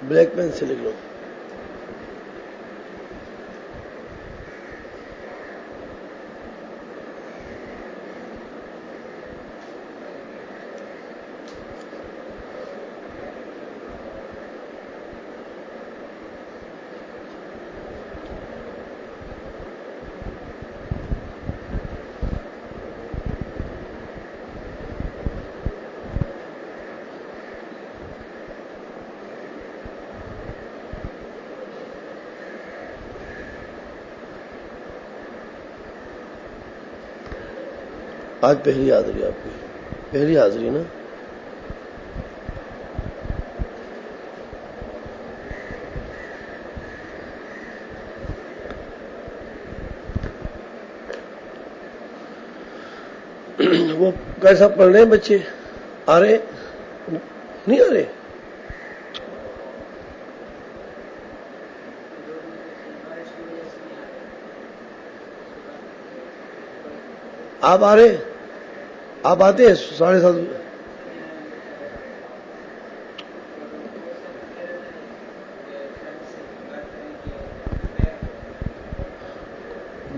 Black pen سے لکھ لو. آج پہلی حاضری آپ کی، پہلی حاضری نا؟ وہ کیسا پڑھ رہے ہیں بچے؟ آ رہے نہیں آ رہے؟ آپ آ رہے؟ آپ آتے ہیں 7:30؟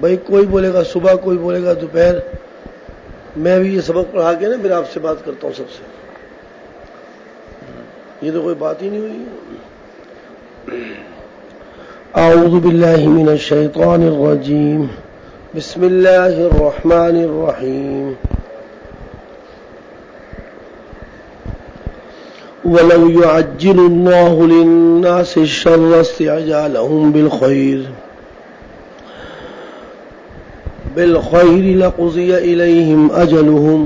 بھائی کوئی بولے گا صبح، کوئی بولے گا دوپہر. میں بھی یہ سبق پڑھا کے نا پھر آپ سے بات کرتا ہوں سب سے. یہ تو کوئی بات ہی نہیں ہوئی. اعوذ باللہ من الشیطان الرجیم، بسم اللہ الرحمن الرحیم. وَلَوْ يُعَجِّلُ اللَّهُ لِلنَّاسِ الشَّرَّ اسْتِعْجَالَهُم بِالْخَيْرِ لَقُضِيَ إِلَيْهِمْ أَجَلُهُمْ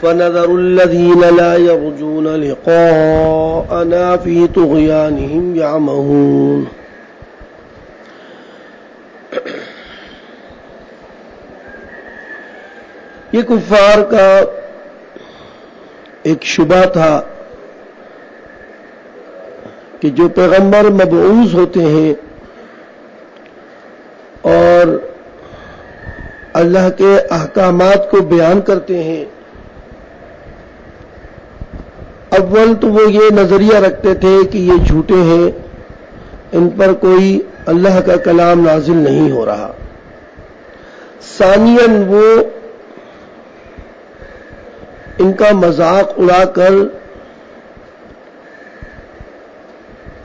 فَنَذَرُ الَّذِينَ لَا يَرْجُونَ لِقَاءَنَا فِي طُغْيَانِهِمْ يَعْمَهُونَ. یہ کفار کا ایک شبہ تھا کہ جو پیغمبر مبعوث ہوتے ہیں اور اللہ کے احکامات کو بیان کرتے ہیں، اول تو وہ یہ نظریہ رکھتے تھے کہ یہ جھوٹے ہیں، ان پر کوئی اللہ کا کلام نازل نہیں ہو رہا. ثانیاً وہ ان کا مذاق اڑا کر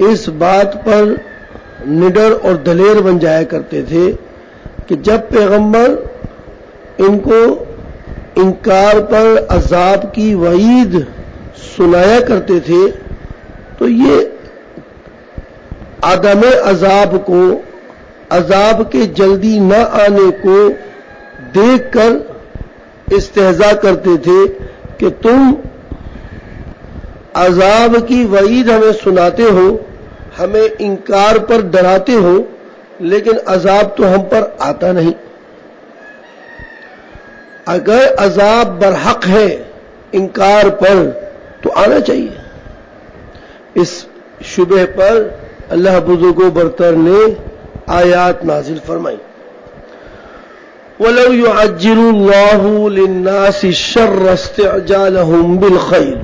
اس بات پر نڈر اور دلیر بن جایا کرتے تھے کہ جب پیغمبر ان کو انکار پر عذاب کی وعید سنایا کرتے تھے تو یہ عدم عذاب کو، عذاب کے جلدی نہ آنے کو دیکھ کر استہزاء کرتے تھے کہ تم عذاب کی وعید ہمیں سناتے ہو، ہمیں انکار پر ڈراتے ہو، لیکن عذاب تو ہم پر آتا نہیں. اگر عذاب برحق ہے انکار پر تو آنا چاہیے. اس شبہ پر اللہ بزرگ و برتر نے آیات نازل فرمائی. وَلَوْ يُعَجِّلُ اللَّهُ لِلنَّاسِ الشَّرَّ اسْتِعْجَالَهُم بِالْخَيْرِ،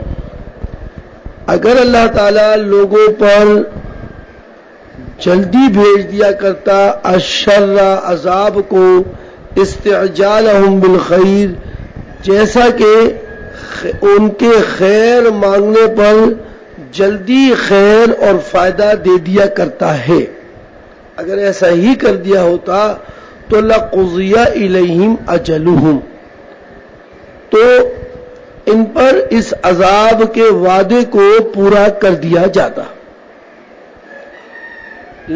اگر اللہ تعالی لوگوں پر جلدی بھیج دیا کرتا الشر عذاب کو، استعجالہم بالخیر جیسا کہ ان کے خیر مانگنے پر جلدی خیر اور فائدہ دے دیا کرتا ہے، اگر ایسا ہی کر دیا ہوتا تو لَقُضِيَ إِلَيْهِمْ أَجَلُهُمْ، تو ان پر اس عذاب کے وعدے کو پورا کر دیا جاتا.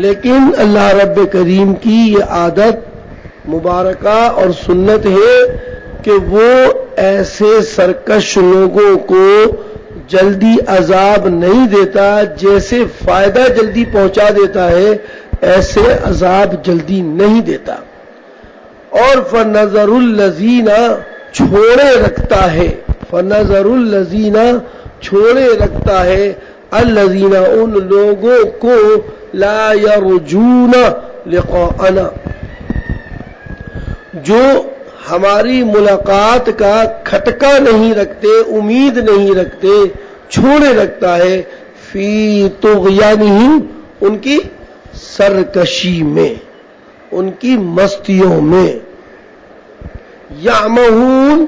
لیکن اللہ رب کریم کی یہ عادت مبارکہ اور سنت ہے کہ وہ ایسے سرکش لوگوں کو جلدی عذاب نہیں دیتا، جیسے فائدہ جلدی پہنچا دیتا ہے ایسے عذاب جلدی نہیں دیتا. اور فَنَذَرُ الَّذِينَ چھوڑے رکھتا ہے، فَنَذَرُ الَّذِينَ چھوڑے رکھتا ہے، الَّذِينَ ان لوگوں کو لَا يَرْجُونَ لِقَاءَنَا جو ہماری ملاقات کا کھٹکا نہیں رکھتے، امید نہیں رکھتے، چھوڑے رکھتا ہے فی طغیانہم، ان کی سرکشی میں، ان کی مستیوں میں، یعمہون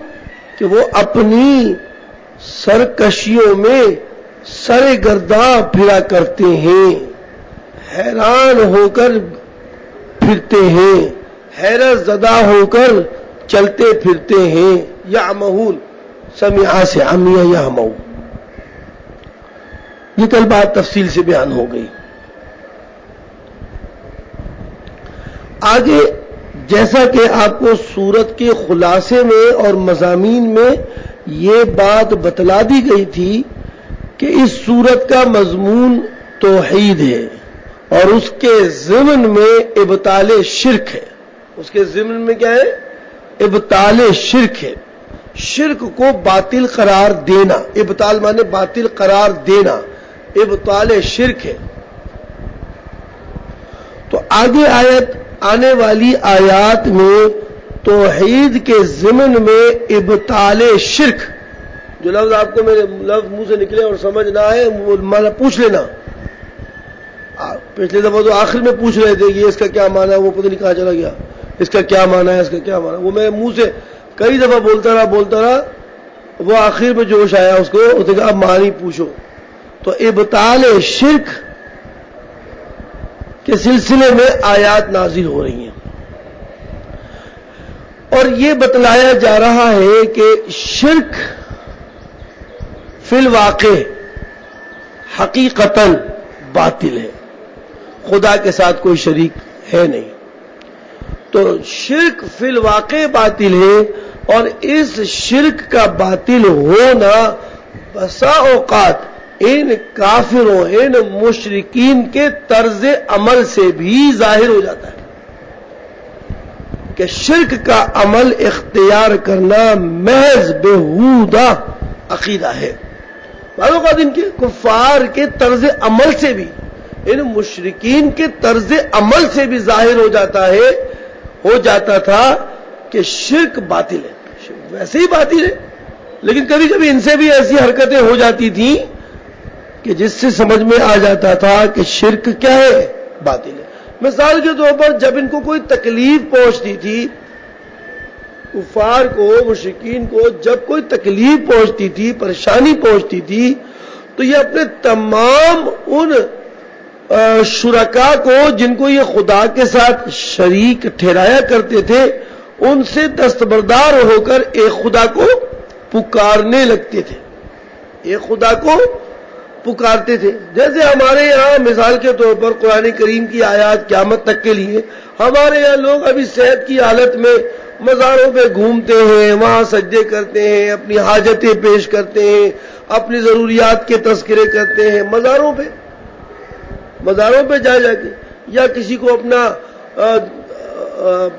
کہ وہ اپنی سرکشیوں میں سرگرداں پھرا کرتے ہیں، حیران ہو کر پھرتے ہیں، حیرت زدہ ہو کر چلتے پھرتے ہیں۔ یعمہون سمعہ سے عمیہ یعمہون، یہ کل بات تفصیل سے بیان ہو گئی۔ آگے جیسا کہ آپ کو سورت کے خلاصے میں اور مضامین میں یہ بات بتلا دی گئی تھی کہ اس سورت کا مضمون توحید ہے اور اس کے ضمن میں ابطال شرک ہے۔ اس کے ضمن میں کیا ہے؟ ابطال شرک ہے، شرک کو باطل قرار دینا، ابطال مانے باطل قرار دینا، ابطال شرک ہے۔ تو آگے آنے والی آیات میں توحید کے ضمن میں ابطال شرک، جو لفظ آپ کو میرے لفظ منہ سے نکلے اور سمجھ نہ آئے وہ مانا پوچھ لینا۔ پچھلے دفعہ تو آخر میں پوچھ رہے تھے کہ اس کا کیا معنی ہے، وہ پتہ نہیں کہاں چلا گیا، اس کا کیا معنی ہے، اس کا کیا معنی ہے، وہ میں منہ سے کئی دفعہ بولتا رہا، وہ آخر میں جوش آیا اس کو، اس نے کہا اب معنی پوچھو۔ تو ابطال شرک کے سلسلے میں آیات نازل ہو رہی ہیں اور یہ بتلایا جا رہا ہے کہ شرک فی الواقع حقیقتاً باطل ہے، خدا کے ساتھ کوئی شریک ہے نہیں۔ تو شرک فی الواقع باطل ہے، اور اس شرک کا باطل ہونا بسا اوقات ان کافروں، ان مشرکین کے طرز عمل سے بھی ظاہر ہو جاتا ہے کہ شرک کا عمل اختیار کرنا محض بیہودہ عقیدہ ہے۔ بعض اوقات ان کے کفار کے طرز عمل سے بھی، ان مشرکین کے طرز عمل سے بھی ظاہر ہو جاتا تھا کہ شرک باطل ہے، ویسے ہی باطل ہے، لیکن کبھی کبھی ان سے بھی ایسی حرکتیں ہو جاتی تھیں کہ جس سے سمجھ میں آ جاتا تھا کہ شرک کیا ہے، باطل ہے۔ مثال کے طور پر جب ان کو کوئی تکلیف پہنچتی تھی، کفار کو، مشرکین کو جب کوئی تکلیف پہنچتی تھی، پریشانی پہنچتی تھی، تو یہ اپنے تمام ان شرکاء کو جن کو یہ خدا کے ساتھ شریک ٹھہرایا کرتے تھے، ان سے دستبردار ہو کر ایک خدا کو پکارنے لگتے تھے، ایک خدا کو پکارتے تھے۔ جیسے ہمارے یہاں مثال کے طور پر قرآن کریم کی آیات قیامت تک کے لیے، ہمارے یہاں لوگ ابھی صحت کی حالت میں مزاروں پہ گھومتے ہیں، وہاں سجدے کرتے ہیں، اپنی حاجتیں پیش کرتے ہیں، اپنی ضروریات کے تذکرے کرتے ہیں مزاروں پہ جا کے، یا کسی کو اپنا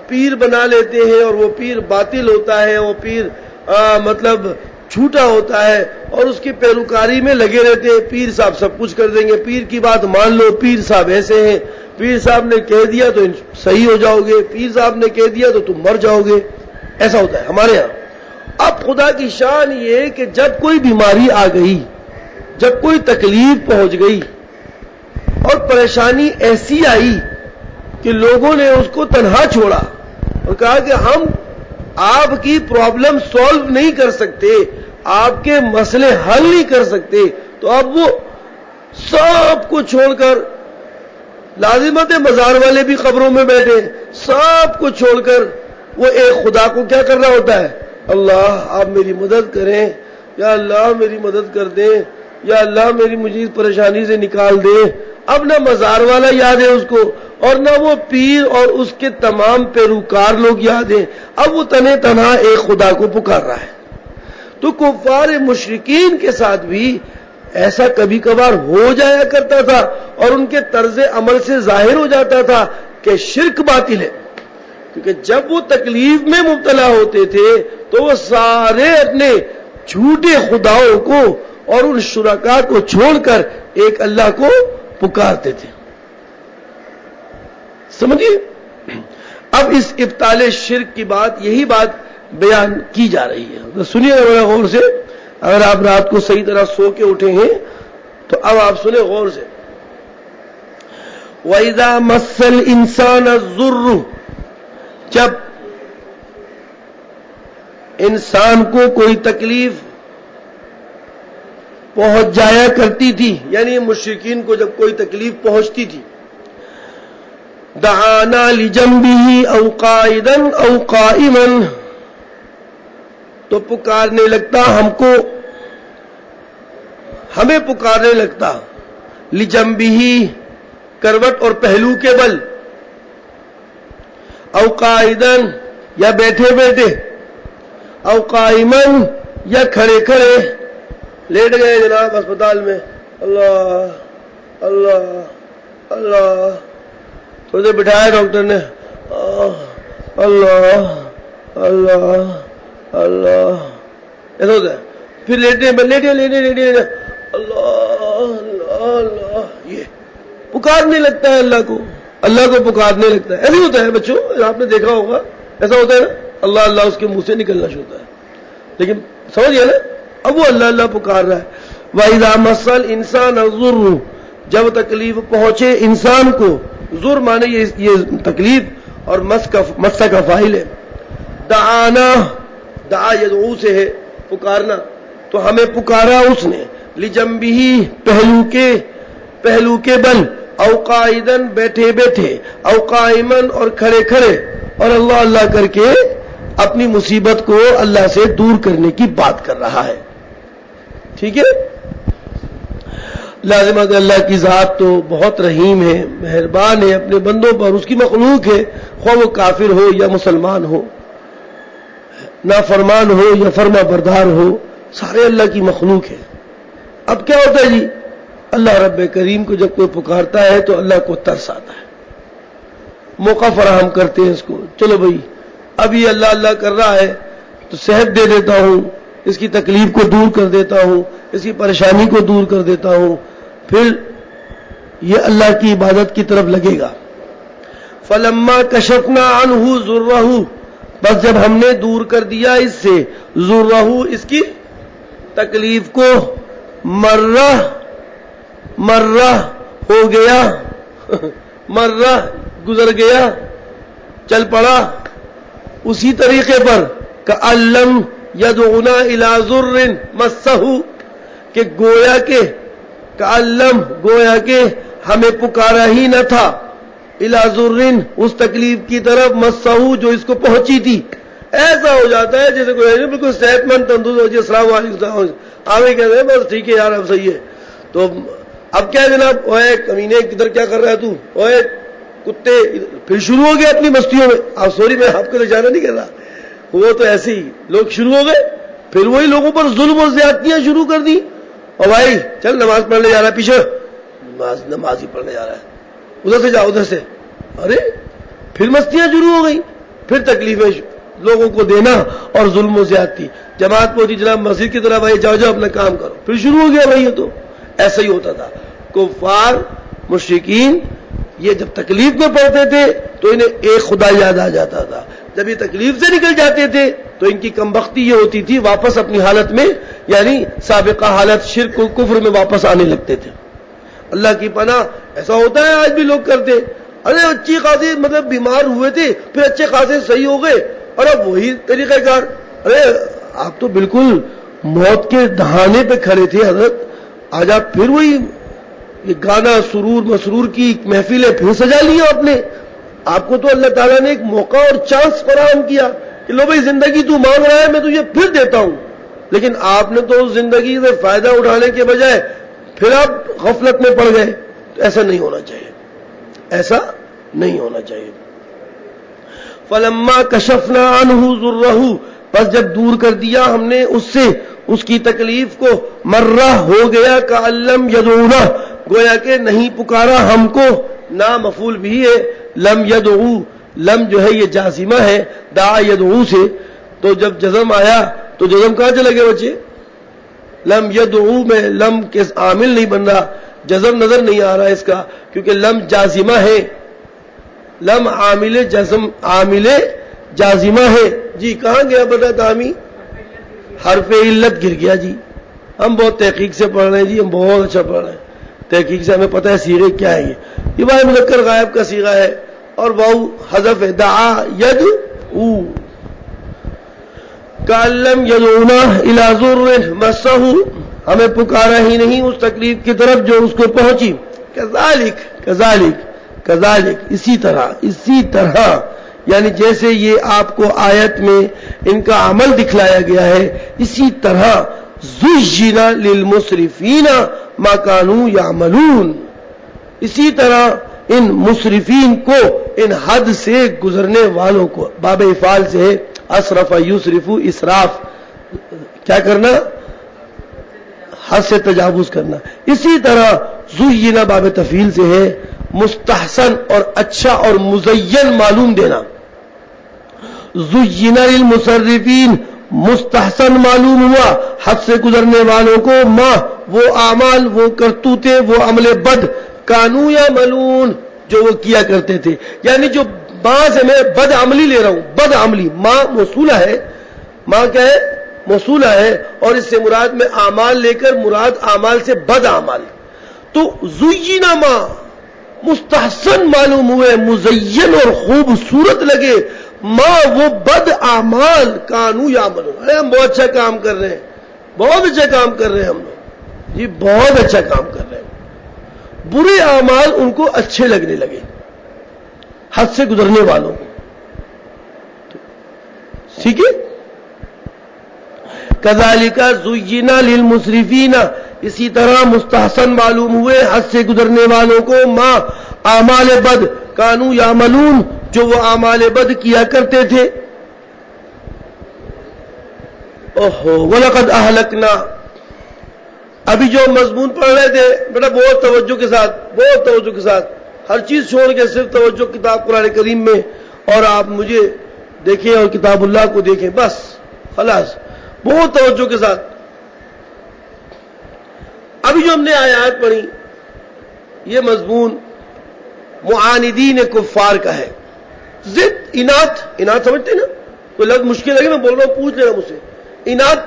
پیر بنا لیتے ہیں اور وہ پیر باطل ہوتا ہے، وہ پیر مطلب جھوٹا ہوتا ہے، اور اس کی پیروکاری میں لگے رہتے ہیں۔ پیر صاحب سب کچھ کر دیں گے، پیر کی بات مان لو، پیر صاحب ایسے ہیں، پیر صاحب نے کہہ دیا تو صحیح ہو جاؤ گے، پیر صاحب نے کہہ دیا تو تم مر جاؤ گے، ایسا ہوتا ہے ہمارے یہاں۔ اب خدا کی شان یہ کہ جب کوئی بیماری آ گئی، جب کوئی تکلیف پہنچ گئی اور پریشانی ایسی آئی کہ لوگوں نے اس کو تنہا چھوڑا اور کہا کہ ہم آپ کی پرابلم سولو نہیں کر سکتے، آپ کے مسئلے حل نہیں کر سکتے، تو اب وہ سب کو چھوڑ کر، لازمت مزار والے بھی قبروں میں بیٹھے، سب کو چھوڑ کر وہ ایک خدا کو کیا کرنا ہوتا ہے؟ اللہ آپ میری مدد کریں، یا اللہ میری مدد کر دیں، یا اللہ میری مجھے اس پریشانی سے نکال دیں۔ اب نہ مزار والا یاد ہے اس کو، اور نہ وہ پیر اور اس کے تمام پیروکار لوگ یاد ہیں، اب وہ تنہا ایک خدا کو پکار رہا ہے۔ تو کفار مشرکین کے ساتھ بھی ایسا کبھی کبھار ہو جایا کرتا تھا، اور ان کے طرز عمل سے ظاہر ہو جاتا تھا کہ شرک باطل ہے، کیونکہ جب وہ تکلیف میں مبتلا ہوتے تھے تو وہ سارے اپنے جھوٹے خداؤں کو اور ان شرکاء کو چھوڑ کر ایک اللہ کو پکارتے تھے۔ سمجھیے، اب اس ابطال شرک کی بات، یہی بات بیان کی جا رہی ہے. تو سنیے بڑا غور سے، اگر آپ رات کو صحیح طرح سو کے اٹھے ہیں تو اب آپ سنیں غور سے. وَإِذَا مَسَّ الْإِنسَانَ الضُّرُّ، جب انسان کو کوئی تکلیف پہنچ جایا کرتی تھی، یعنی مشرکین کو جب کوئی تکلیف پہنچتی تھی، دعانا لجنبه او قائدا او قائما، تو پکارنے لگتا ہمیں پکارنے لگتا، لجنبه کروٹ اور پہلو کے بل، او قائدا یا بیٹھے بیٹھے، او قائما یا کھڑے کھڑے. لیٹ گئے جناب اسپتال میں، اللہ اللہ اللہ، تھوڑی دیر بٹھایا ڈاکٹر نے، اللہ اللہ اللہ، ایسا ہوتا ہے. پھر لیٹے اللہ اللہ اللہ، یہ پکارنے لگتا ہے اللہ کو پکارنے لگتا ہے. ایسے ہوتا ہے بچوں، آپ نے دیکھا ہوگا، ایسا ہوتا ہے نا، اللہ اللہ اس کے منہ سے نکلنا شروع ہوتا ہے، لیکن سمجھ گیا نا، اب وہ اللہ اللہ پکار رہا ہے. وَإِذَا مَسَّ الْإِنسَانَ الضُّرُّ، جب تکلیف پہنچے انسان کو، ضر مانے یہ تکلیف اور مس کا فاعل ہے. دعانا، دعا یدعو سے ہے پکارنا، تو ہمیں پکارا اس نے، لجنبہ پہلو کے بل، او قائدن بیٹھے بیٹھے، او قائمن اور کھڑے کھڑے، اور اللہ اللہ کر کے اپنی مصیبت کو اللہ سے دور کرنے کی بات کر رہا ہے. ٹھیک ہے، لازم ہے کہ اللہ کی ذات تو بہت رحیم ہے، مہربان ہے اپنے بندوں پر، اس کی مخلوق ہے، خواہ وہ کافر ہو یا مسلمان ہو، نافرمان ہو یا فرما بردار ہو، سارے اللہ کی مخلوق ہے. اب کیا ہوتا ہے جی، اللہ رب کریم کو جب کوئی پکارتا ہے تو اللہ کو ترس آتا ہے، موقع فراہم کرتے ہیں اس کو، چلو بھائی اب یہ اللہ اللہ کر رہا ہے تو صحت دے دیتا ہوں، اس کی تکلیف کو دور کر دیتا ہوں، اس کی پریشانی کو دور کر دیتا ہوں، پھر یہ اللہ کی عبادت کی طرف لگے گا. فَلَمَّا كَشَفْنَا عَنْهُ ضُرَّهُ، بس جب ہم نے دور کر دیا اس سے ضُرَّهُ، اس کی تکلیف کو، مرہ ہو گیا، مرہ گزر گیا، چل پڑا اسی طریقے پر، کَأَلَّمْ یدعونا الی ضر مسہ، کہ گویا کہ کَأَلَّمْ گویا کہ ہمیں پکارا ہی نہ تھا، الی ضر اس تکلیف کی طرف، مسہ جو اس کو پہنچی تھی. ایسا ہو جاتا ہے جیسے کوئی بالکل صحت مند تندرست ہو جائے، السلام علیکم، آگے کہتے ہیں بس ٹھیک ہے یار اب صحیح ہے. تو اب کیا جناب، اوے کمینے کدھر کیا کر رہا ہے تو، اوے کتے، پھر شروع ہو گئے اپنی مستیوں میں. آپ سوری میں آپ کو تو جانا نہیں کر رہا، وہ تو ایسے ہی لوگ شروع ہو گئے، پھر وہی لوگوں پر ظلم و زیادتیاں شروع کر دی. اور بھائی چل نماز پڑھنے جا رہا ہے، پیچھے نماز ہی پڑھنے جا رہا ہے، ادھر سے جاؤ ادھر سے، ارے پھر مستیاں شروع ہو گئی، پھر تکلیفیں لوگوں کو دینا اور ظلم و زیادتی. جماعت پہنچی جناب مسجد کی طرف، بھائی جاؤ جاؤ اپنا کام کرو، پھر شروع ہو گیا بھائی. یہ تو ایسا ہی ہوتا تھا. کفار مشرکین یہ جب تکلیف میں پڑتے تھے تو انہیں ایک خدا یاد آ جاتا تھا، جب یہ تکلیف سے نکل جاتے تھے تو ان کی کمبختی یہ ہوتی تھی، واپس اپنی حالت میں، یعنی سابقہ حالت شرک و کفر میں واپس آنے لگتے تھے. اللہ کی پناہ ایسا ہوتا ہے آج بھی لوگ کرتے. ارے اچھی خاصی مطلب بیمار ہوئے تھے، پھر اچھے خاصے صحیح ہو گئے، اور اب وہی طریقہ کار. ارے آپ تو بالکل موت کے دہانے پہ کھڑے تھے حضرت، آج آپ پھر وہی یہ گانا سرور مسرور کی محفلیں پھر سجا لی آپ نے. آپ کو تو اللہ تعالیٰ نے ایک موقع اور چانس فراہم کیا کہ لو بھائی زندگی تو مانگ رہا ہے میں تجھے پھر دیتا ہوں، لیکن آپ نے تو اس زندگی سے فائدہ اٹھانے کے بجائے پھر آپ غفلت میں پڑ گئے. تو ایسا نہیں ہونا چاہیے، ایسا نہیں ہونا چاہیے. فَلَمَّا كَشَفْنَا عَنْهُ ضُرَّهُ، بس جب دور کر دیا ہم نے اس سے اس کی تکلیف کو، مرہ ہو گیا، کَأَلَّمْ يَدْعُونَا گویا کہ نہیں پکارا ہم کو. نا مفعول بھی ہے، لم یدعو، لم جو ہے یہ جازمہ ہے دعا یدعو سے، تو جب جزم آیا تو جزم کہاں چلے گئے بچے؟ لم یدعو میں لم کے عامل نہیں بن رہا، جزم نظر نہیں آ رہا اس کا، کیونکہ لم جازمہ ہے. لم عامل جزم عامل جازمہ ہے. جی کہاں گیا بتا تعمی؟ حرف علت گر گیا. جی ہم بہت تحقیق سے پڑھ رہے ہیں. جی ہم بہت اچھا پڑھ رہے ہیں تحقیق سے, ہمیں پتہ ہے صیغے کیا ہے. یہ بھائی مذکر غائب کا صیغہ ہے اور واو حذف ہے. دعا یدعو کالم یدعونا الی ضر مسہ, ہمیں پکارا ہی نہیں اس تکلیف کی طرف جو اس کو پہنچی. کذالک اسی طرح یعنی جیسے یہ آپ کو آیت میں ان کا عمل دکھلایا گیا ہے, اسی طرح زُيِّنَ لِلْمُسْرِفِينَ مَا كَانُوا يَعْمَلُونَ, اسی طرح ان مسرفین کو, ان حد سے گزرنے والوں کو, باب افعال سے ہے اسرف یسرف, اسراف کیا کرنا, حد سے تجاوز کرنا. اسی طرح زُيِّنَ باب تفعیل سے ہے مستحسن اور اچھا اور مزین معلوم دینا. زُيِّنَ لِلْمُسْرِفِينَ مستحسن معلوم ہوا حد سے گزرنے والوں کو, ما وہ اعمال, وہ کرتوتے, وہ عمل بد, کانو یا ملون جو وہ کیا کرتے تھے. یعنی جو ماں سے میں بد عملی لے رہا ہوں, بد عملی, ماں موصولہ ہے, ماں کیا ہے موصولہ ہے, اور اس سے مراد میں اعمال لے کر مراد اعمال سے بد اعمال. تو زُيِّنَ ما مستحسن معلوم ہوئے, مزین اور خوبصورت لگے, ماں وہ بد اعمال, کانو یعملون, ہم بہت اچھا کام کر رہے ہیں, بہت اچھا کام کر رہے ہیں ہم لوگ, جی بہت اچھا کام کر رہے ہیں. برے اعمال ان کو اچھے لگنے لگے حد سے گزرنے والوں کو. ٹھیک ہے, کذالک زُيِّنَ لِلْمُسْرِفِينَ اسی طرح مستحسن معلوم ہوئے حد سے گزرنے والوں کو, ما اعمال بد, کانو یعملون جو وہ اعمال بد کیا کرتے تھے. وَلَقَدْ أَهْلَكْنَا, ابھی جو مضمون پڑھ رہے تھے بیٹا بہت توجہ کے ساتھ, بہت توجہ کے ساتھ, ہر چیز چھوڑ کے صرف توجہ کتاب قرآن کریم میں, اور آپ مجھے دیکھیں اور کتاب اللہ کو دیکھیں, بس خلاص, بہت توجہ کے ساتھ. ابھی جو ہم نے آیات پڑھی یہ مضمون معاندین کفار کا ہے. ضد, انات سمجھتے نا, کوئی لفظ مشکل لگے میں بول رہا ہوں پوچھ لینا مجھ سے. انات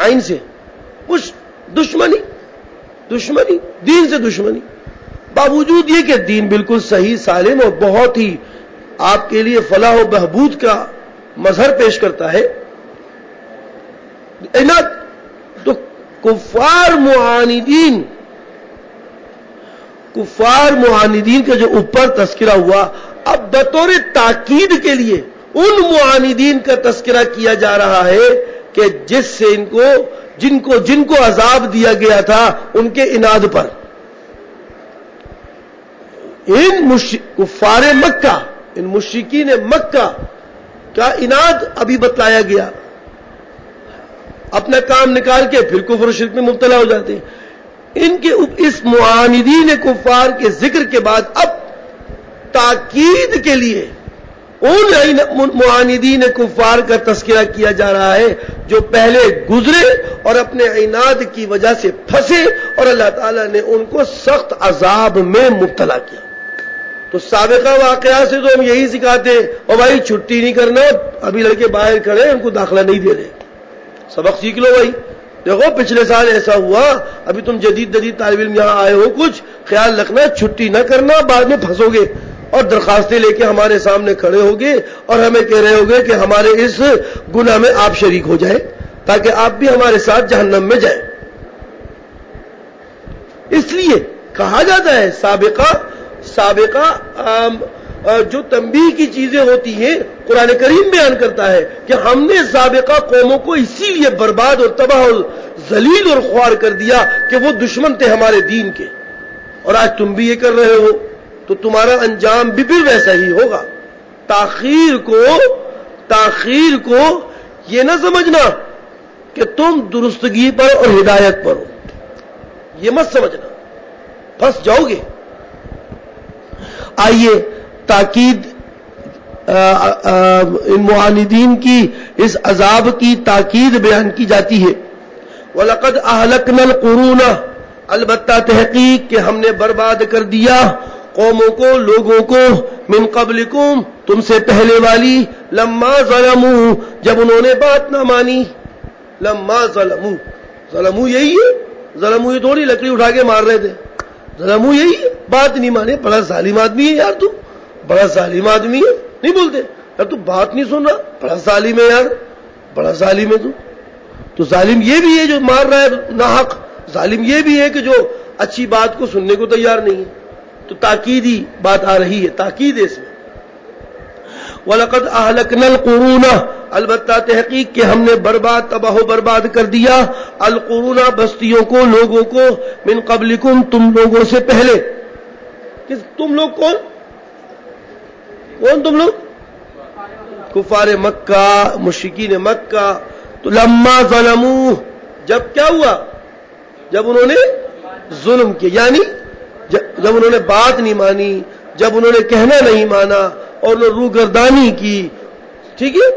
عین سے کچھ دشمنی, دین سے دشمنی, باوجود یہ کہ دین بالکل صحیح سالم اور بہت ہی آپ کے لیے فلاح و بہبود کا مظہر پیش کرتا ہے. انات تو کفار معاندین کا جو اوپر تذکرہ ہوا, اب بطور تاکید کے لیے ان معاندین کا تذکرہ کیا جا رہا ہے کہ جس سے جن کو عذاب دیا گیا تھا ان کے اناد پر. ان کفار مکہ, ان مشرکین مکہ کا اناد ابھی بتلایا گیا, اپنا کام نکال کے پھر کفر و شرک میں مبتلا ہو جاتے ہیں. ان کے اس معاندین کفار کے ذکر کے بعد اب تاکید کے لیے ان معاندین کفار کا تذکرہ کیا جا رہا ہے جو پہلے گزرے اور اپنے عناد کی وجہ سے پھنسے اور اللہ تعالیٰ نے ان کو سخت عذاب میں مبتلا کیا. تو سابقہ واقعات سے تو ہم یہی سکھاتے ہیں, اور بھائی چھٹی نہیں کرنا, ابھی لڑکے باہر کھڑے ہیں ان کو داخلہ نہیں دے رہے, سبق سیکھ لو بھائی. دیکھو پچھلے سال ایسا ہوا, ابھی تم جدید طالب علم یہاں آئے ہو, کچھ خیال رکھنا, چھٹی نہ کرنا, بعد میں پھنسو گے اور درخواستیں لے کے ہمارے سامنے کھڑے ہوگے اور ہمیں کہہ رہے ہوگے کہ ہمارے اس گناہ میں آپ شریک ہو جائیں تاکہ آپ بھی ہمارے ساتھ جہنم میں جائیں. اس لیے کہا جاتا ہے سابقہ جو تنبیہ کی چیزیں ہوتی ہیں قرآن کریم بیان کرتا ہے کہ ہم نے سابقہ قوموں کو اسی لیے برباد اور تباہ اور ذلیل اور خوار کر دیا کہ وہ دشمن تھے ہمارے دین کے, اور آج تم بھی یہ کر رہے ہو تو تمہارا انجام بھی پھر ویسا ہی ہوگا. تاخیر کو یہ نہ سمجھنا کہ تم درستگی پر اور ہدایت پر ہو, یہ مت سمجھنا, پھنس جاؤ گے. آئیے تاکید ان معاندین کی اس عذاب کی تاکید بیان کی جاتی ہے. وَلَقَدْ أَهْلَكْنَا الْقُرُونَ, البتہ تحقیق کہ ہم نے برباد کر دیا قوموں کو, لوگوں کو, من قبلکم تم سے پہلے والی, لما ظلموا جب انہوں نے بات نہ مانی. لما ظلموا, ظلموا یہی ہے, ظلموا یہ تھوڑی لکڑی اٹھا کے مار رہے تھے, ظلموا یہی ہے, بات نہیں مانے. بڑا ظالم آدمی ہے یار تو, بڑا ظالم آدمی ہے, نہیں بولتے یار تو بات نہیں سن رہا, بڑا ظالم ہے یار, بڑا ظالم ہے تو ظالم یہ بھی ہے جو مار رہا ہے ناحق, ظالم یہ بھی ہے کہ جو اچھی بات کو سننے کو تیار نہیں ہے. تو تاکیدی بات آ رہی ہے, تاکید ہے اس میں. وَلَقَدْ أَهْلَكْنَا الْقُرُونَ البتہ تحقیق کہ ہم نے برباد, تباہ و برباد کر دیا, القرون بستیوں کو, لوگوں کو, من قبلکم تم لوگوں سے پہلے. تم لوگ کون تم لوگ؟ کفار مکہ, مشرکین مکہ. تو لما ظلموا جب کیا ہوا, جب انہوں نے ظلم کیا, یعنی جب انہوں نے بات نہیں مانی, جب انہوں نے کہنا نہیں مانا اور روگردانی کی. ٹھیک ہے,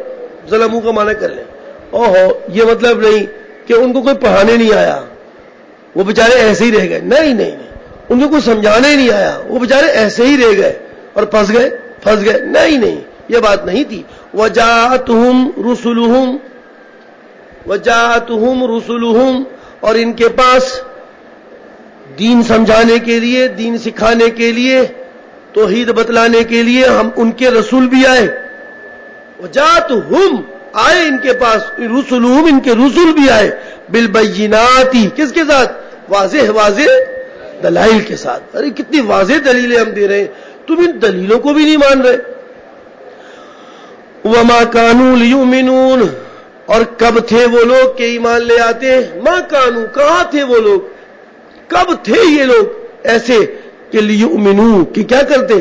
ظلموں کا معنی کر لیں. اوہو یہ مطلب نہیں کہ ان کو کوئی پڑھانے نہیں آیا, وہ بیچارے ایسے ہی رہ گئے. نہیں نہیں نہیں, ان کو کوئی سمجھانے نہیں آیا, وہ بیچارے ایسے ہی رہ گئے اور پھنس گئے. نہیں نہیں, یہ بات نہیں تھی. وجاءتهم رسلهم اور ان کے پاس دین سمجھانے کے لیے, دین سکھانے کے لیے, توحید بتلانے کے لیے ہم ان کے رسول بھی آئے. وجاءتهم آئے ان کے پاس, رسلهم ان کے رسول بھی آئے, بالبینات کس کے ساتھ, واضح دلائل کے ساتھ. ارے کتنی واضح دلیلیں ہم دے رہے ہیں, تم ان دلیلوں کو بھی نہیں مان رہے. وما كانوا ليؤمنون اور کب تھے وہ لوگ کہ ایمان لے آتے. ما كانوا کہاں تھے وہ لوگ, کب تھے یہ لوگ ایسے کہ لیؤمنوا کہ کیا کرتے,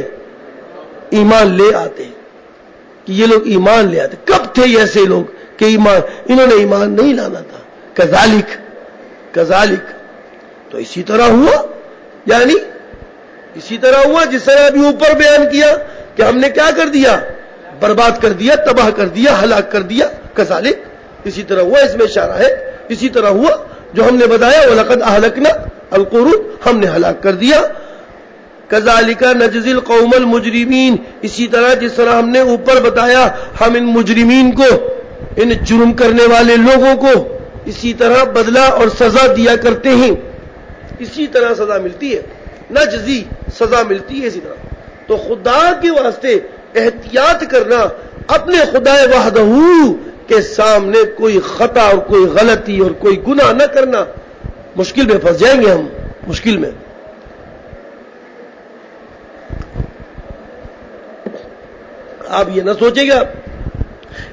ایمان لے آتے, کہ یہ لوگ ایمان لے آتے. کب تھے ایسے لوگ کہ انہوں نے ایمان نہیں لانا تھا. کذالک تو اسی طرح ہوا, یعنی اسی طرح ہوا جس طرح ابھی اوپر بیان کیا کہ ہم نے کیا کر دیا, برباد کر دیا, تباہ کر دیا, ہلاک کر دیا. کذالک اسی طرح ہوا, اس میں اشارہ ہے, اسی طرح ہوا جو ہم نے بتایا. وَلَقَدْ أَهْلَكْنَا الْقُرُونَ ہم نے ہلاک کر دیا. كَذَلِكَ نَجْزِي الْقَوْمَ الْمُجْرِمِينَ اسی طرح جس طرح ہم نے اوپر بتایا ہم ان مجرمین کو, ان جرم کرنے والے لوگوں کو اسی طرح بدلہ اور سزا دیا کرتے ہیں. اسی طرح سزا ملتی ہے, نجزی سزا ملتی ہے اسی طرح. تو خدا کے واسطے احتیاط کرنا, اپنے خدا وحدہ کے سامنے کوئی خطا اور کوئی غلطی اور کوئی گناہ نہ کرنا. مشکل میں پھنس جائیں گے ہم, مشکل میں. آپ یہ نہ سوچیں گے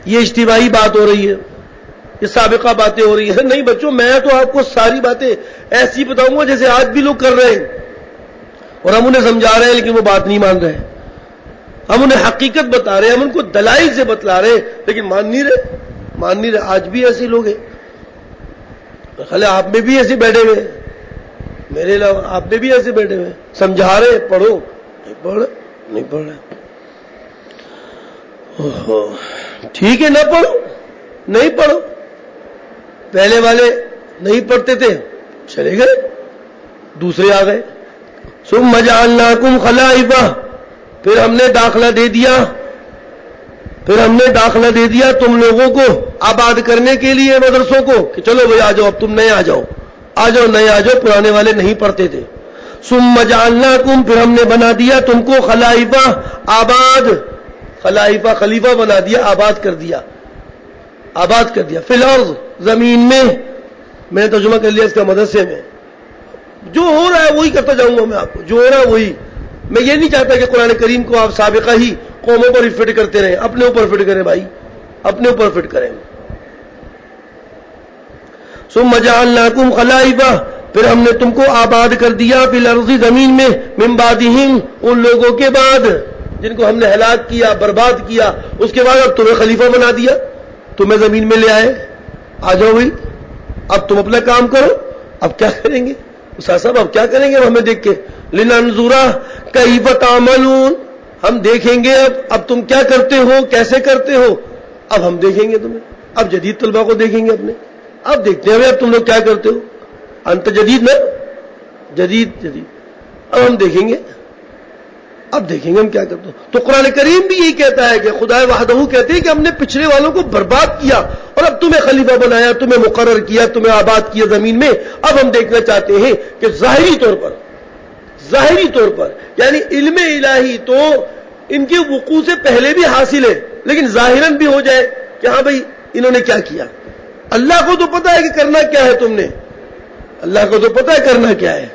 یہ اجتماعی بات ہو رہی ہے, یہ سابقہ باتیں ہو رہی ہیں. نہیں بچوں, میں تو آپ کو ساری باتیں ایسی بتاؤں گا جیسے آج بھی لوگ کر رہے ہیں, اور ہم انہیں سمجھا رہے ہیں لیکن وہ بات نہیں مان رہے. ہم انہیں حقیقت بتا رہے ہیں, ہم ان کو دلائل سے بتلا رہے ہیں لیکن مان نہیں رہے. آج بھی ایسے لوگ ہیں. خالے آپ میں بھی ایسے بیٹھے ہوئے, میرے علاوہ آپ میں بھی ایسے بیٹھے ہوئے, سمجھا رہے پڑھو, نہیں پڑھ رہے. ٹھیک ہے, نہ پڑھو, نہیں پڑھو. پہلے والے نہیں پڑھتے تھے, چلے گئے, دوسرے آ گئے. ثم جعلناکم خلائف پھر ہم نے داخلہ دے دیا تم لوگوں کو آباد کرنے کے لیے مدرسوں کو, کہ چلو بھائی آ جاؤ, اب تم نئے آ جاؤ, پرانے والے نہیں پڑھتے تھے. ثم جعلناکم پھر ہم نے بنا دیا تم کو خلائف آباد, خلیفہ بنا دیا, آباد کر دیا. فی الارض زمین میں نے ترجمہ کر لیا اس کا مدرسے میں. جو ہو رہا ہے وہی کرتا جاؤں گا میں آپ کو, جو ہو رہا ہے وہی. میں یہ نہیں چاہتا کہ قرآن کریم کو آپ سابقہ ہی قوموں پر ہی فٹ کرتے رہیں, اپنے اوپر فٹ کریں بھائی, اپنے اوپر فٹ کریں. ثم جعلناکم خلائف پھر ہم نے تم کو آباد کر دیا فی الارض زمین میں, من بعدہم ان لوگوں کے بعد جن کو ہم نے ہلاک کیا, برباد کیا, اس کے بعد اب تمہیں خلیفہ بنا دیا, تمہیں زمین میں لے آئے. آ جاؤ بھائی, اب تم اپنا کام کرو. اب کیا کریں گے استاد صاحب, اب کیا کریں گے ہمیں دیکھ کے, لننظر کیف تعملون ہم دیکھیں گے اب تم کیا کرتے ہو, کیسے کرتے ہو. اب ہم دیکھیں گے تمہیں, اب جدید طلبہ کو دیکھیں گے اپنے, اب دیکھتے ہیں اب تم لوگ کیا کرتے ہو. انت جدید نا, جدید اب ہم دیکھیں گے اب دیکھیں گے ہم کیا کرتے ہیں. تو قرآن کریم بھی یہی کہتا ہے کہ خدا وحدہ کہتے ہیں کہ ہم نے پچھلے والوں کو برباد کیا اور اب تمہیں خلیفہ بنایا, تمہیں مقرر کیا, تمہیں آباد کیا زمین میں. اب ہم دیکھنا چاہتے ہیں کہ ظاہری طور پر یعنی علم الہی تو ان کے وقوع سے پہلے بھی حاصل ہے, لیکن ظاہراً بھی ہو جائے کہ ہاں بھائی انہوں نے کیا کیا. اللہ کو تو پتا ہے کہ کرنا کیا ہے, تم نے اللہ کو تو پتا ہے کرنا کیا ہے,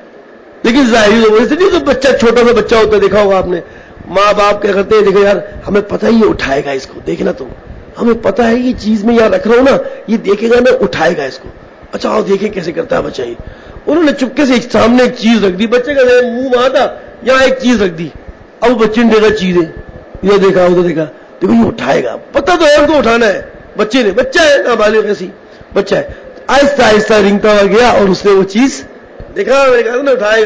لیکن ظاہری وجہ سے نہیں. تو بچہ چھوٹا سا بچہ ہوتا ہے, دیکھا ہوگا آپ نے, ماں باپ کیا کرتے ہیں, دیکھو یار ہمیں پتہ ہی یہ اٹھائے گا اس کو, دیکھنا تم, ہمیں پتہ ہے یہ چیز میں یہاں رکھ رہا ہوں نا, یہ دیکھے گا نا, اٹھائے گا اس کو. اچھا آؤ دیکھیں کیسے کرتا ہے بچہ. انہوں نے چپکے سے سامنے ایک چیز رکھ دی, بچے کا منہ وہاں تھا, یہاں ایک چیز رکھ دی. اب بچے نے دیکھا چیزیں, یہ دیکھا ادھر دیکھا, دیکھو یہ اٹھائے گا, پتہ تو ہے ان کو اٹھانا ہے. بچے نے, بچہ ہے نابالغ ایسی بچہ ہے, آہستہ آہستہ رنگتا ہوا گیا اور اس نے وہ چیز دیکھا, میں نے کہا نا اٹھائے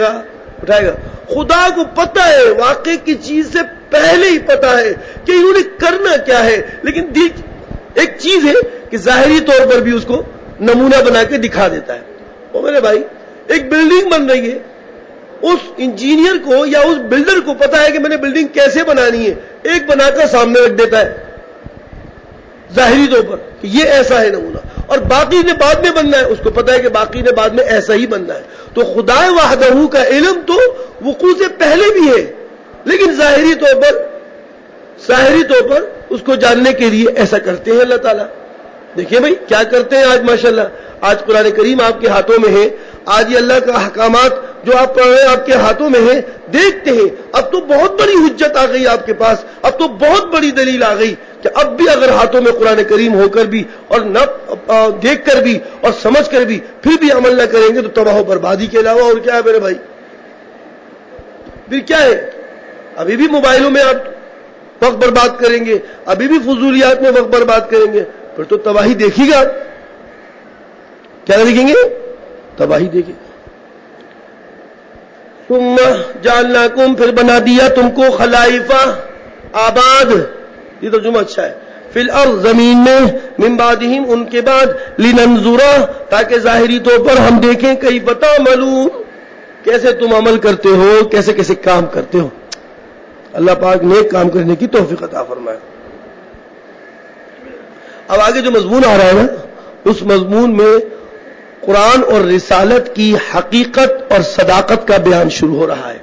گا. خدا کو پتہ ہے, واقعے کی چیز سے پہلے ہی پتہ ہے کہ انہوں نے کرنا کیا ہے, لیکن ایک چیز ہے کہ ظاہری طور پر بھی اس کو نمونہ بنا کے دکھا دیتا ہے. اور میرے بھائی ایک بلڈنگ بن رہی ہے, اس انجینئر کو یا اس بلڈر کو پتا ہے کہ میں نے بلڈنگ کیسے بنانی ہے, ایک بنا کر سامنے رکھ دیتا ہے ظاہری طور پر کہ یہ ایسا ہے نمونہ, اور باقی نے بعد میں بننا ہے, اس کو پتا ہے کہ باقی نے بعد میں ایسا ہی بننا ہے. تو خدا وحدہ کا علم تو وقوع سے پہلے بھی ہے, لیکن ظاہری طور پر اس کو جاننے کے لیے ایسا کرتے ہیں اللہ تعالیٰ. دیکھیں بھائی کیا کرتے ہیں آج ماشاءاللہ, آج قرآن کریم آپ کے ہاتھوں میں ہے, آج یہ اللہ کا احکامات جو آپ پڑھ رہے ہیں آپ کے ہاتھوں میں ہیں, دیکھتے ہیں. اب تو بہت بڑی حجت آ گئی آپ کے پاس, اب تو بہت بڑی دلیل آ گئی کہ اب بھی اگر ہاتھوں میں قرآن کریم ہو کر بھی اور نہ دیکھ کر بھی اور سمجھ کر بھی پھر بھی عمل نہ کریں گے تو تباہ و بربادی کے علاوہ اور کیا ہے میرے بھائی. پھر کیا ہے, ابھی بھی موبائلوں میں آپ وقت برباد کریں گے, ابھی بھی فضولیات میں وقت برباد کریں گے, پھر تو تباہی دیکھیے گا. کیا دیکھیں گے, تباہی دیکھیں گے. ثم جعلناکم, پھر بنا دیا تم کو, خلائفہ آباد, یہ ترجمہ اچھا ہے, فی الارض, زمین میں, من بعدہم, ان کے بعد, لننظر, تاکہ ظاہری طور پر ہم دیکھیں, کیف تعملون, کیسے تم عمل کرتے ہو, کیسے کیسے کام کرتے ہو. اللہ پاک نیک کام کرنے کی توفیق عطا فرمائے. اب آگے جو مضمون آ رہا ہے نا, اس مضمون میں قرآن اور رسالت کی حقیقت اور صداقت کا بیان شروع ہو رہا ہے.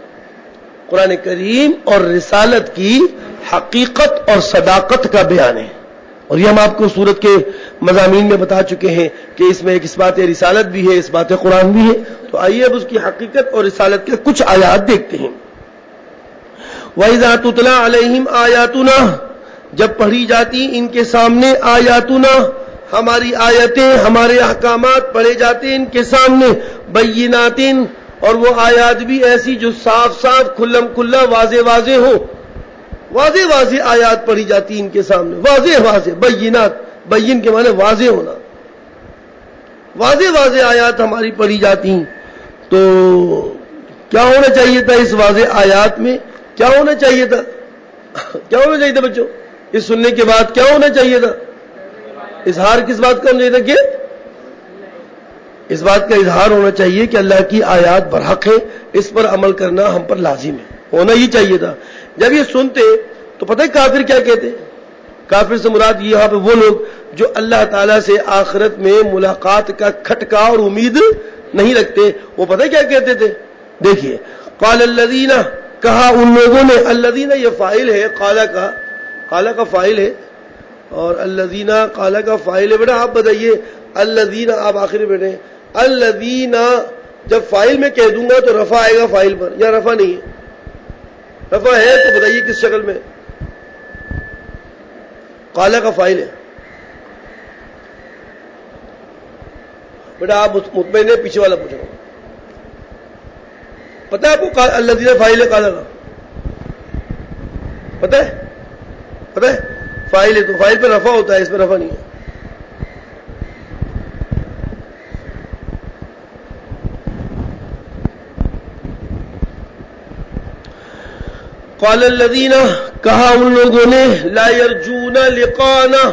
قرآن کریم اور رسالت کی حقیقت اور صداقت کا بیان ہے, اور یہ ہم آپ کو سورت کے مضامین میں بتا چکے ہیں کہ اس میں ایک اس بات رسالت بھی ہے, اس بات قرآن بھی ہے. تو آئیے اب اس کی حقیقت اور رسالت کے کچھ آیات دیکھتے ہیں. وَإِذَا تُتْلَى عَلَيْهِمْ آيَاتُنَا, جب پڑھی جاتی ان کے سامنے, آیاتنا, ہماری آیتیں, ہمارے احکامات پڑھے جاتے ہیں ان کے سامنے, بیناتن, اور وہ آیات بھی ایسی جو صاف صاف کھلم کھلا واضح واضح ہو, واضح واضح آیات پڑھی جاتی ان کے سامنے, واضح واضح, بینات, بین کے معنی واضح ہونا, واضح واضح آیات ہماری پڑھی جاتی ہیں. تو کیا ہونا چاہیے تھا اس واضح آیات میں, کیا ہونا چاہیے تھا, کیا ہونا چاہیے تھا بچوں, اس سننے کے بعد کیا ہونا چاہیے تھا, اظہار کس بات کا ہونا چاہیے تھا, کہ اس بات کا اظہار ہونا چاہیے کہ اللہ کی آیات برحق ہے, اس پر عمل کرنا ہم پر لازم ہے, ہونا ہی چاہیے تھا. جب یہ سنتے تو پتہ ہے کافر کیا کہتے, کافر سے مراد یہاں پہ وہ لوگ جو اللہ تعالیٰ سے آخرت میں ملاقات کا کھٹکا اور امید نہیں رکھتے, وہ پتہ ہے کیا کہتے تھے. دیکھیے, قال الذین, کہا ان لوگوں نے, الذین یہ فاعل ہے, قال کا فاعل ہے, اور الذین قال کا فاعل ہے. بیٹا آپ بتائیے, الذین, آپ آخری بیٹے, الذین جب فاعل میں کہہ دوں گا تو رفع آئے گا فاعل پر, یا رفع نہیں ہے, رفع ہے تو بتائیے کس شکل میں, قال کا فاعل ہے. بیٹا آپ مطمئن ہے, پیچھے والا پوچھو, پتہ ہے آپ کو الذین فاعل ہے قال کا, پتہ ہے فاعل ہے تو فاعل پہ رفع ہوتا ہے, اس پہ رفع نہیں ہے. قال الذین, کہا ان لوگوں نے, لا یرجون لقانا,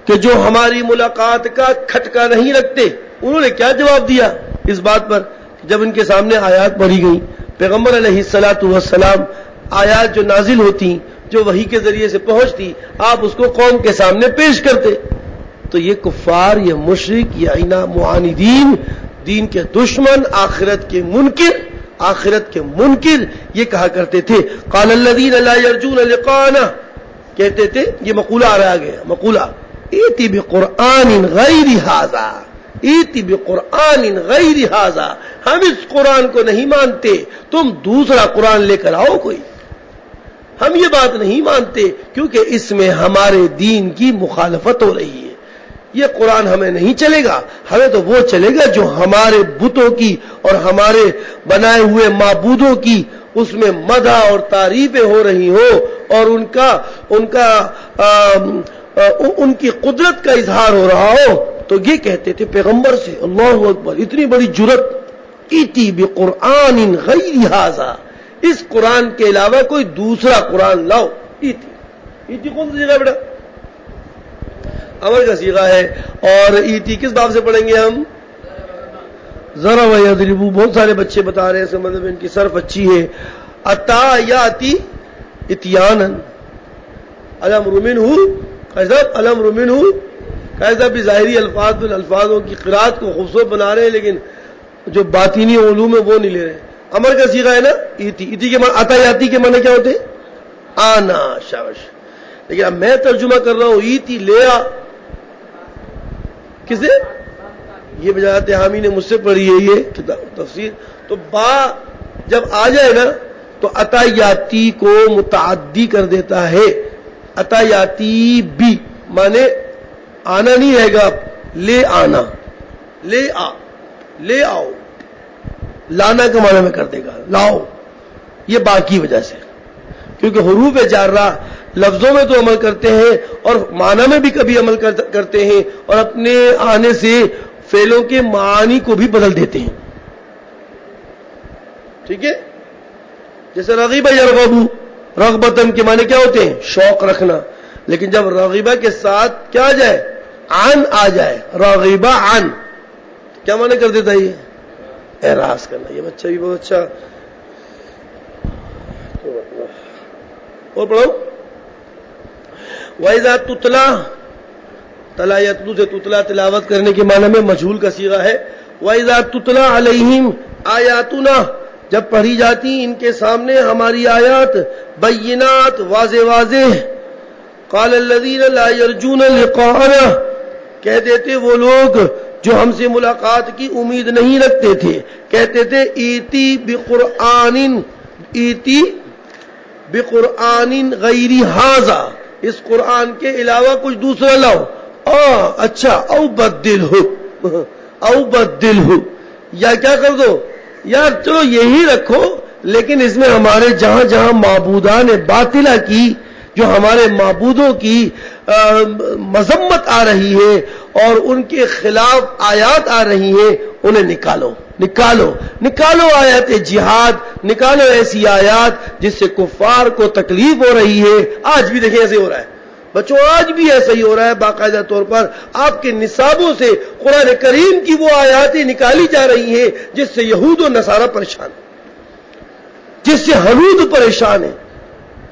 کہ جو ہماری ملاقات کا کھٹکا نہیں رکھتے. انہوں نے کیا جواب دیا اس بات پر جب ان کے سامنے آیات پڑھی گئی, پیغمبر علیہ الصلوۃ والسلام آیات جو نازل ہوتی، جو وحی کے ذریعے سے پہنچتی، آپ اس کو قوم کے سامنے پیش کرتے. تو یہ کفار، یہ مشرک، یہ معاندین، دین کے دشمن، آخرت کے منکر یہ کہا کرتے تھے قال الذین لا یرجون لقاءنا، کہتے تھے، یہ مقولہ آ رہا گیا، مقولہ ایتی بقرآن غیر ھذا، ایتی بقرآن غیر ھذا، ہم اس قرآن کو نہیں مانتے، تم دوسرا قرآن لے کر آؤ کوئی. ہم یہ بات نہیں مانتے کیونکہ اس میں ہمارے دین کی مخالفت ہو رہی ہے. یہ قرآن ہمیں نہیں چلے گا، ہمیں تو وہ چلے گا جو ہمارے بتوں کی اور ہمارے بنائے ہوئے معبودوں کی اس میں مدح اور تعریفیں ہو رہی ہو اور ان کی قدرت کا اظہار ہو رہا ہو. تو یہ کہتے تھے پیغمبر سے، اللہ اکبر، اتنی بڑی جرت، ایتی بقرآن غیر ھذا، اس قرآن کے علاوہ کوئی دوسرا قرآن لاؤ. ایتی کون سی جگہ بیٹا؟ امر کا صیغہ ہے. اور ایتی کس باب سے پڑھیں گے ہم؟ ذرا و یضربو. بہت سارے بچے بتا رہے ہیں اس مطلب ان کی صرف اچھی ہے. اتا یاتی اتیانا، الامر منہ، الامر منہ. کیسا بھی ظاہری الفاظوں کی قرات کو خوبصورت بنا رہے ہیں لیکن جو باطینی علوم ہے وہ نہیں لے رہے. امر کا صیغہ ہے نا ایتی. ایتی کے معنی، اتا یاتی کے معنی کیا ہوتے ہیں؟ آنا. شاباش. لیکن اب میں ترجمہ کر رہا ہوں ایتی لے آ. کسے؟ یہ بجات حامی نے مجھ سے پڑھی ہے یہ تفسیر. تو با جب آ جائے نا تو عطایاتی کو متعدی کر دیتا ہے. عطایاتی بھی مانے آنا نہیں رہے گا، لے آنا، لے آ، لے آؤ، لانا کا معنی میں کر دے گا، لاؤ. یہ با کی وجہ سے، کیونکہ حروف جارہ لفظوں میں تو عمل کرتے ہیں اور معنی میں بھی کبھی عمل کرتے ہیں اور اپنے آنے سے فعلوں کے معانی کو بھی بدل دیتے ہیں. ٹھیک ہے؟ جیسے رغیبہ یرغبو، رغبتن کے معنی کیا ہوتے ہیں؟ شوق رکھنا. لیکن جب رغیبہ کے ساتھ کیا آ جائے؟ عن آ جائے، رغیبہ عن، کیا معنی کر دیتا ہے یہ؟ اعراض کرنا. یہ بچہ بھی بہت اچھا. اور پڑھو. وَإِذَا تُتْلَى، تلا یتلو سے تتلا تلاوت کرنے کے معنی میں مجہول کا صیغہ ہے. وَإِذَا تُتْلَى عَلَيْهِمْ آیاتنا، جب پڑھی جاتی ان کے سامنے ہماری آیات، بینات، واضح واضح. قال الذین لا یرجون لقاءنا، کہہ دیتے وہ لوگ جو ہم سے ملاقات کی امید نہیں رکھتے تھے، کہتے تھے ایتی بقرآن، ایتی بقرآن غیر ھذا، اس قرآن کے علاوہ کچھ دوسرا لاؤ. اچھا، او بدل ہو، یا کیا کر دو، یا چلو یہی رکھو لیکن اس میں ہمارے جہاں جہاں معبودان باطلہ کی، جو ہمارے معبودوں کی مذمت آ رہی ہے اور ان کے خلاف آیات آ رہی ہیں، انہیں نکالو آیات جہاد، نکالو ایسی آیات جس سے کفار کو تکلیف ہو رہی ہے. آج بھی دیکھیں ایسے ہو رہا ہے بچوں، آج بھی ایسا ہی ہو رہا ہے. باقاعدہ طور پر آپ کے نصابوں سے قرآن کریم کی وہ آیاتیں نکالی جا رہی ہیں جس سے یہود و نصارہ پریشان، جس سے ہنود پریشان ہے،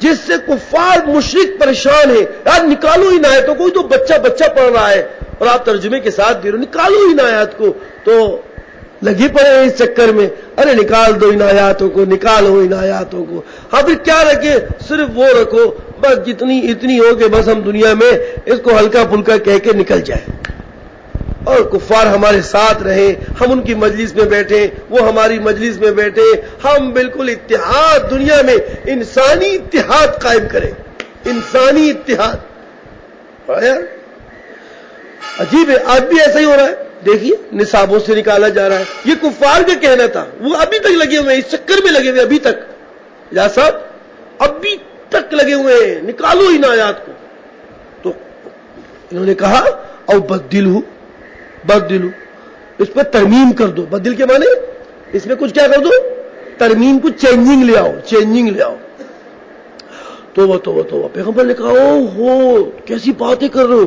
جس سے کفار مشرک پریشان ہے. یار نکالو ان آیتوں کو. کوئی تو بچہ پڑھ رہا ہے اور آپ ترجمے کے ساتھ دے رہے ہو، نکالو ان آیات کو. تو لگی پڑے ہیں اس چکر میں، ارے نکال دو ان آیاتوں کو، نکالو ان آیاتوں کو. ہاں پھر کیا رکھے؟ صرف وہ رکھو بس اتنی ہو کہ بس ہم دنیا میں اس کو ہلکا پھلکا کہہ کے نکل جائے اور کفار ہمارے ساتھ رہے، ہم ان کی مجلس میں بیٹھے، وہ ہماری مجلس میں بیٹھے، ہم بالکل اتحاد دنیا میں انسانی اتحاد قائم کریں. انسانی اتحاد. یار عجیب ہے، آج بھی ایسا ہی ہو رہا ہے. دیکھیے نصابوں سے نکالا جا رہا ہے. یہ کفار کا کہنا تھا، وہ ابھی تک لگے ہوئے ہیں، اس چکر میں لگے ہوئے ابھی تک. یا صاحب ابھی تک لگے ہوئے ہیں، نکالو ان آیات کو. تو انہوں نے کہا او بدلو، اس پر ترمیم کر دو. بدل کے معنی اس میں کچھ کیا کر دو؟ ترمیم، کچھ چینجنگ لے آؤ. تو پیغمبر نے کہا او ہو کیسی باتیں کر رہے ہو.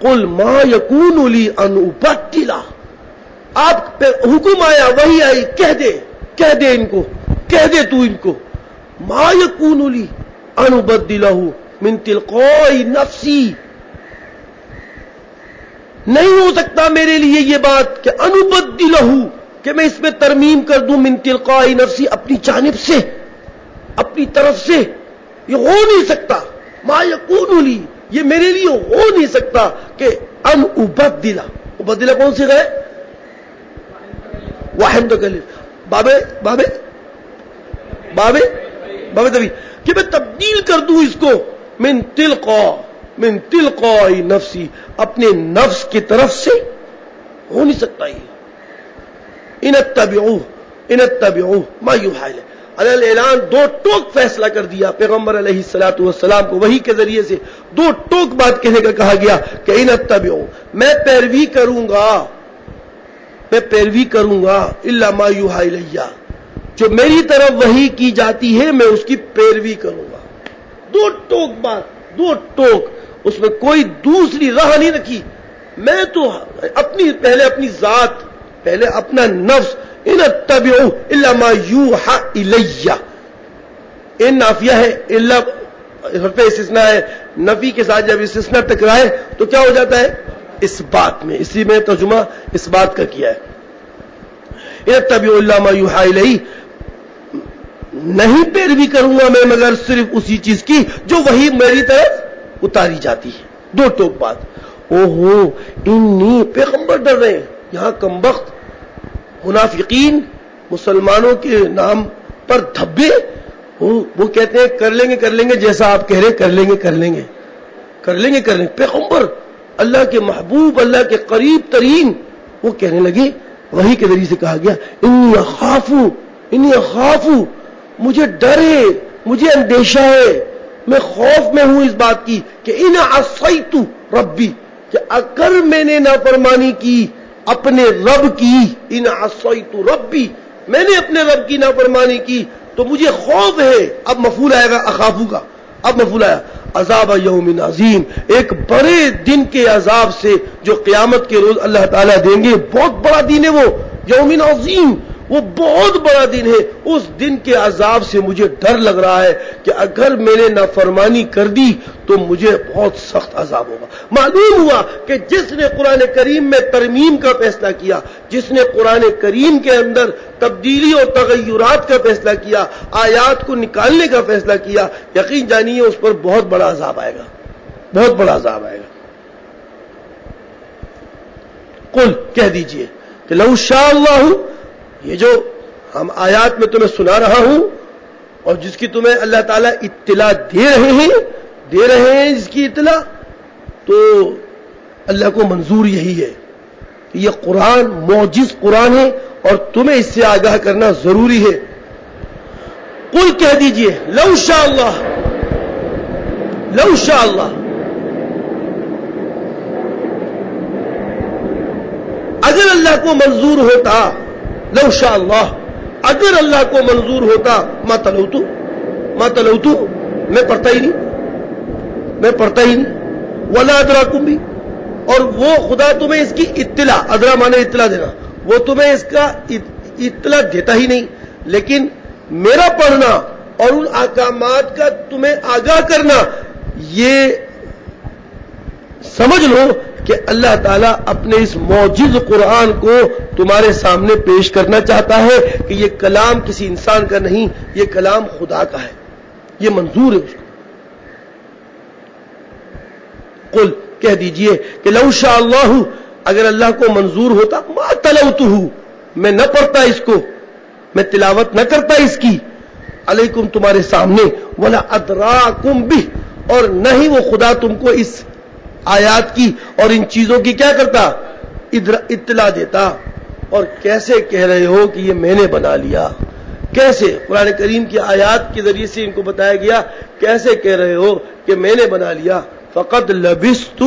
قل ما یکون لی ان ابدلا، آپ پہ حکم آیا، وہی آئی، کہہ دے ان کو، کہہ دے تو ان کو. ما یکون لی ان ابدلہ من تلقاء نفسی، نہیں ہو سکتا میرے لیے یہ بات کہ ان ابدلہ، کہ میں اس میں ترمیم کر دوں من تلقاء نفسی، اپنی جانب سے، اپنی طرف سے، یہ ہو نہیں سکتا. ما یکون لی، یہ میرے لیے ہو نہیں سکتا کہ ان ابدلہ. ابدلہ کون سی ہے؟ واحد متکلم، بابے بابے بابے بابے تبھی، کہ میں تبدیل کر دوں اس کو من تلقاء نفسی، اپنے نفس کی طرف سے، ہو نہیں سکتا یہ. ان اتبعوا ما یوحی الی، علی اعلان دو ٹوک فیصلہ کر دیا پیغمبر علیہ الصلوۃ والسلام کو وحی کے ذریعے سے. دو ٹوک بات کہنے کا کہا گیا کہ ان اتبعوا، میں پیروی کروں گا الا ما یوحی الی، جو میری طرف وحی کی جاتی ہے میں اس کی پیروی کروں گا. دو ٹوک بات، دو ٹوک، اس میں کوئی دوسری راہ نہیں رکھی. میں تو پہلے اپنی ذات، پہلے اپنا نفس. ان اتبعوا الا ما یوحی الی، ان نافیہ ہے، الا حرف استثناء ہے. نفی کے ساتھ جب استثناء ٹکرائے تو کیا ہو جاتا ہے؟ اس بات میں، اسی میں ترجمہ اس بات کا کیا ہے. ان اتبعوا الا ما یوحی الی، نہیں پیروی کروں گا میں مگر صرف اسی چیز کی جو وہی میری طرف اتاری جاتی ہے. دو ٹوک بات. اوہو انی، پیغمبر ڈر رہے ہیں. یہاں کمبخت منافقین مسلمانوں کے نام پر دھبے، وہ کہتے ہیں کر لیں گے جیسا آپ کہہ رہے، کر لیں گے. پیغمبر اللہ کے محبوب، اللہ کے قریب ترین، وہ کہنے لگے، وہی کے ذریعے سے کہا گیا انی اخافو، مجھے ڈر ہے، مجھے اندیشہ ہے، میں خوف میں ہوں اس بات کی کہ ان عصیت ربی، کہ اگر میں نے نافرمانی کی اپنے رب کی، ان عصیت ربی، میں نے اپنے رب کی نافرمانی کی تو مجھے خوف ہے. اب مفعول آئے گا اخافو کا، اب مفعول آیا عذاب یوم عظیم، ایک بڑے دن کے عذاب سے جو قیامت کے روز اللہ تعالیٰ دیں گے. بہت بڑا دن ہے وہ، یوم عظیم، وہ بہت بڑا دن ہے. اس دن کے عذاب سے مجھے ڈر لگ رہا ہے کہ اگر میں نے نافرمانی کر دی تو مجھے بہت سخت عذاب ہوگا. معلوم ہوا کہ جس نے قرآن کریم میں ترمیم کا فیصلہ کیا، جس نے قرآن کریم کے اندر تبدیلی اور تغیرات کا فیصلہ کیا، آیات کو نکالنے کا فیصلہ کیا، یقین جانیے اس پر بہت بڑا عذاب آئے گا، بہت بڑا عذاب آئے گا. قل، کہہ دیجئے کہ لو شاء اللہ، یہ جو ہم آیات میں تمہیں سنا رہا ہوں اور جس کی تمہیں اللہ تعالیٰ اطلاع دے رہے ہیں جس کی اطلاع، تو اللہ کو منظور یہی ہے کہ یہ قرآن معجز قرآن ہے اور تمہیں اس سے آگاہ کرنا ضروری ہے. قل، کہہ دیجئے لو شاء اللہ، لو شاء اللہ، اگر اللہ کو منظور ہوتا، لو شاء اللہ، اگر اللہ کو منظور ہوتا، ما تلوتو، میں پڑھتا ہی نہیں، ولا ادراکم بھی، اور وہ خدا تمہیں اس کی اطلاع، ادرا مانے اطلاع دینا، وہ تمہیں اس کا اطلاع دیتا ہی نہیں. لیکن میرا پڑھنا اور ان احکامات کا تمہیں آگاہ کرنا، یہ سمجھ لو کہ اللہ تعالیٰ اپنے اس معجز قرآن کو تمہارے سامنے پیش کرنا چاہتا ہے کہ یہ کلام کسی انسان کا نہیں، یہ کلام خدا کا ہے، یہ منظور ہے اس کو. قل، کہہ دیجئے کہ لو شاء اللہ، اگر اللہ کو منظور ہوتا، ما تلوتہ، میں نہ پڑھتا اس کو، میں تلاوت نہ کرتا اس کی، علیکم، تمہارے سامنے، ولا ادراکم بہ، اور نہ ہی وہ خدا تم کو اس آیات کی اور ان چیزوں کی کیا کرتا، اطلاع دیتا. اور کیسے کہہ رہے ہو کہ یہ میں نے بنا لیا؟ کیسے قرآن کریم کی آیات کے ذریعے سے ان کو بتایا گیا، کیسے کہہ رہے ہو کہ میں نے بنا لیا؟ فقد لبثت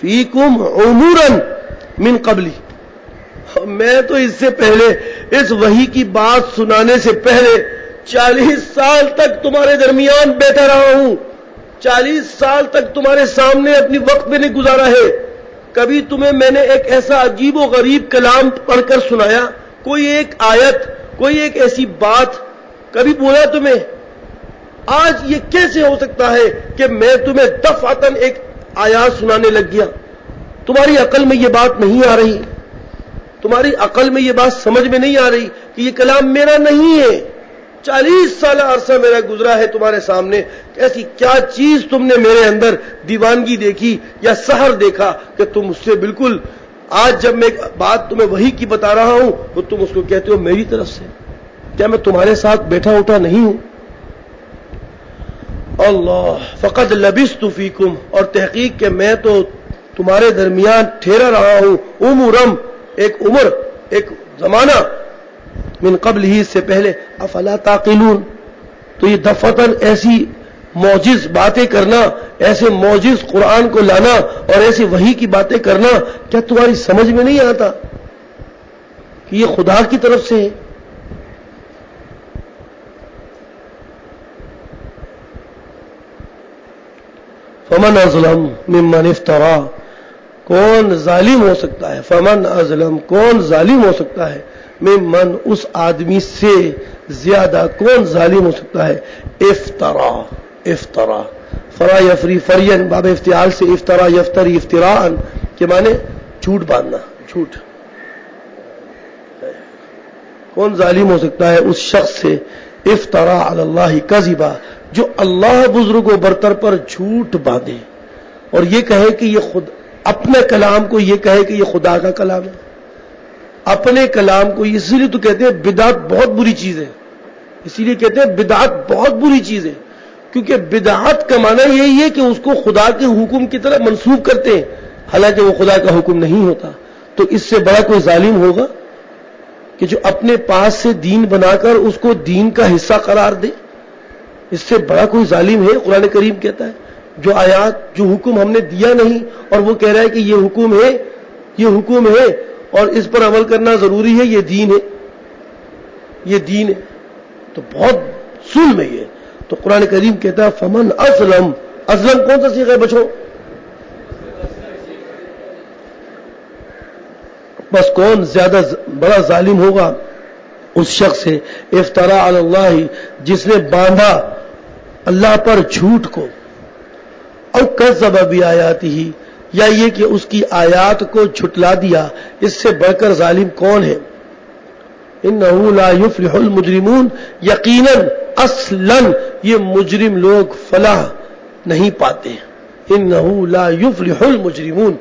فیکم عمرا من قبلی، میں تو اس سے پہلے، اس وحی کی بات سنانے سے پہلے 40 سال تک تمہارے درمیان بیٹھا رہا ہوں. 40 سال تک تمہارے سامنے اپنی وقت میں نے گزارا ہے. کبھی تمہیں میں نے ایک ایسا عجیب و غریب کلام پڑھ کر سنایا؟ کوئی ایک آیت، کوئی ایک ایسی بات کبھی بولا تمہیں؟ آج یہ کیسے ہو سکتا ہے کہ میں تمہیں دفعتاً ایک آیات سنانے لگ گیا؟ تمہاری عقل میں یہ بات نہیں آ رہی، تمہاری عقل میں یہ بات سمجھ میں نہیں آ رہی کہ یہ کلام میرا نہیں ہے؟ 40 سالہ عرصہ میرا گزرا ہے تمہارے سامنے، ایسی کیا چیز تم نے میرے اندر دیوانگی دیکھی یا سحر دیکھا کہ تم اس سے بالکل، آج جب میں بات تمہیں وحی کی بتا رہا ہوں تو تم اس کو کہتے ہو میری طرف سے؟ کیا میں تمہارے ساتھ بیٹھا اٹھا نہیں ہوں؟ اللہ فقد لبثت فیکم، اور تحقیق کہ میں تو تمہارے درمیان ٹھہرا رہا ہوں، عمرم، ایک عمر، ایک زمانہ، من قبل ہی، اس سے پہلے، افلا تعقلون۔ تو یہ دفعتاً ایسی معجز باتیں کرنا، ایسے معجز قرآن کو لانا اور ایسی وحی کی باتیں کرنا، کیا تمہاری سمجھ میں نہیں آتا کہ یہ خدا کی طرف سے ہے؟ فمن ازلم ممن افترا، کون ظالم ہو سکتا ہے؟ فمن ازلم، کون ظالم ہو سکتا ہے؟ ممن، اس آدمی سے زیادہ کون ظالم ہو سکتا ہے؟ افترا، افترا، فرا یفری، فرین باب افتعال سے، افترا یفتری افتراء کے معنی جھوٹ باندھنا، جھوٹ۔ کون ظالم ہو سکتا ہے اس شخص سے افترا علی اللہ کذبا، جو اللہ بزرگ و برتر پر جھوٹ باندھے اور یہ کہے کہ یہ خود اپنے کلام کو یہ کہے کہ یہ خدا کا کلام ہے، اپنے کلام کو، اسی لیے تو کہتے ہیں بدعت بہت بری چیز ہے، اسی لیے کہتے ہیں بدعت بہت بری چیز ہے، کیونکہ بدعت کا معنی یہی ہے کہ اس کو خدا کے حکم کی طرح منسوب کرتے ہیں، حالانکہ وہ خدا کا حکم نہیں ہوتا۔ تو اس سے بڑا کوئی ظالم ہوگا کہ جو اپنے پاس سے دین بنا کر اس کو دین کا حصہ قرار دے؟ اس سے بڑا کوئی ظالم ہے؟ قرآن کریم کہتا ہے جو آیات، جو حکم ہم نے دیا نہیں اور وہ کہہ رہا ہے کہ یہ حکم ہے، یہ حکم ہے اور اس پر عمل کرنا ضروری ہے، یہ دین ہے، یہ دین ہے، تو بہت ظلم ہے یہ۔ تو قرآن کریم کہتا ہے فمن ازلم، ازلم کون سا صیغہ ہے بچو؟ بس کون زیادہ بڑا ظالم ہوگا اس شخص سے افترا علی اللہ، جس نے باندھا اللہ پر جھوٹ کو، او کذب بآیاتہ، یا یہ کہ اس کی آیات کو جھٹلا دیا۔ اس سے بڑھ کر ظالم کون ہے؟ انہ لا یفلح المجرمون، یقیناً اصلاً یہ مجرم لوگ فلاح نہیں پاتے۔ انہ لا یفلح المجرمون،